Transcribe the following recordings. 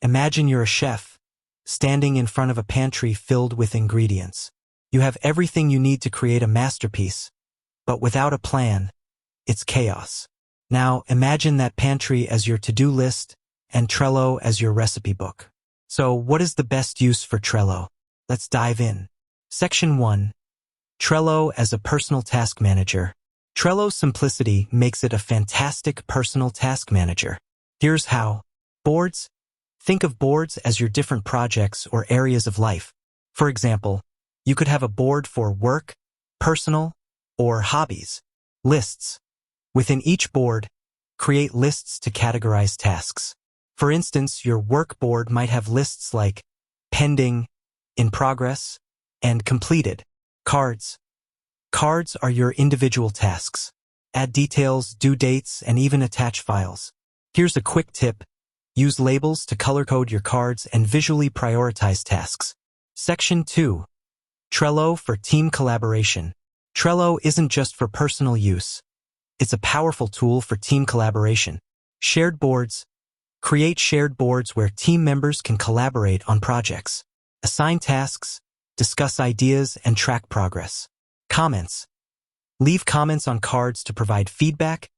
Imagine you're a chef, standing in front of a pantry filled with ingredients. You have everything you need to create a masterpiece, but without a plan, it's chaos. Now, imagine that pantry as your to-do list and Trello as your recipe book. So, what is the best use for Trello? Let's dive in. Section 1. Trello as a personal task manager. Trello's simplicity makes it a fantastic personal task manager. Here's how. Boards. Think of boards as your different projects or areas of life. For example, you could have a board for work, personal, or hobbies. Lists. Within each board, create lists to categorize tasks. For instance, your work board might have lists like pending, in progress, and completed. Cards. Cards are your individual tasks. Add details, due dates, and even attach files. Here's a quick tip. Use labels to color code your cards and visually prioritize tasks. Section 2. Trello for team collaboration. Trello isn't just for personal use. It's a powerful tool for team collaboration. Shared boards. Create shared boards where team members can collaborate on projects. Assign tasks, discuss ideas, and track progress. Comments. Leave comments on cards to provide feedback,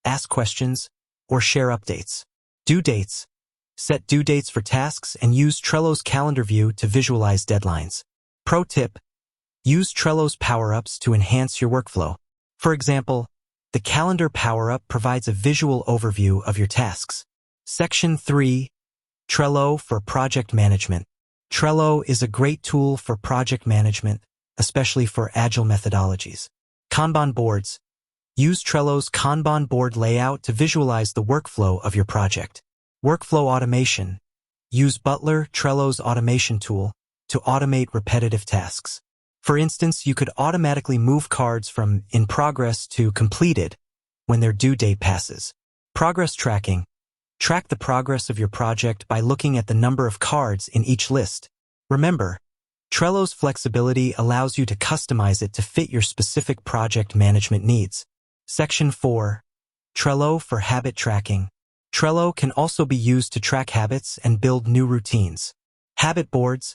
ask questions, or share updates. Due dates. Set due dates for tasks and use Trello's calendar view to visualize deadlines. Pro tip. Use Trello's power-ups to enhance your workflow. For example, the calendar power-up provides a visual overview of your tasks. Section 3. Trello for project management. Trello is a great tool for project management, especially for agile methodologies. Kanban boards. Use Trello's Kanban board layout to visualize the workflow of your project. Workflow automation. Use Butler, Trello's automation tool, to automate repetitive tasks. For instance, you could automatically move cards from in progress to completed when their due date passes. Progress tracking. Track the progress of your project by looking at the number of cards in each list. Remember, Trello's flexibility allows you to customize it to fit your specific project management needs. Section 4. Trello for habit tracking. Trello can also be used to track habits and build new routines. Habit boards.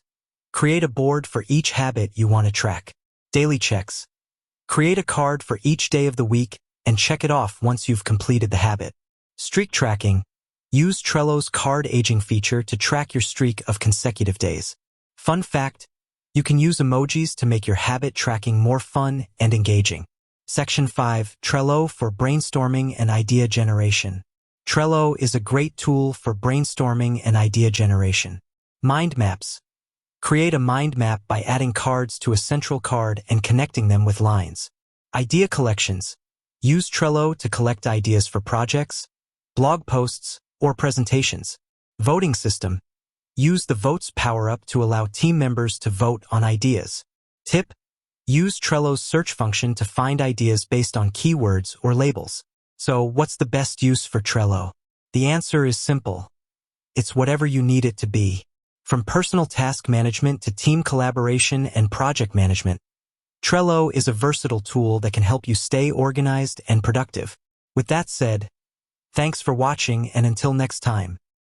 Create a board for each habit you want to track. Daily checks. Create a card for each day of the week and check it off once you've completed the habit. Streak tracking. Use Trello's card aging feature to track your streak of consecutive days. Fun fact, you can use emojis to make your habit tracking more fun and engaging. Section 5. Trello for brainstorming and idea generation. Trello is a great tool for brainstorming and idea generation. Mind maps. Create a mind map by adding cards to a central card and connecting them with lines. Idea collections. Use Trello to collect ideas for projects, blog posts, or presentations. Voting system. Use the Votes power-up to allow team members to vote on ideas. Tip. Use Trello's search function to find ideas based on keywords or labels. So, what's the best use for Trello? The answer is simple. It's whatever you need it to be. From personal task management to team collaboration and project management, Trello is a versatile tool that can help you stay organized and productive. With that said, thanks for watching, and until next time.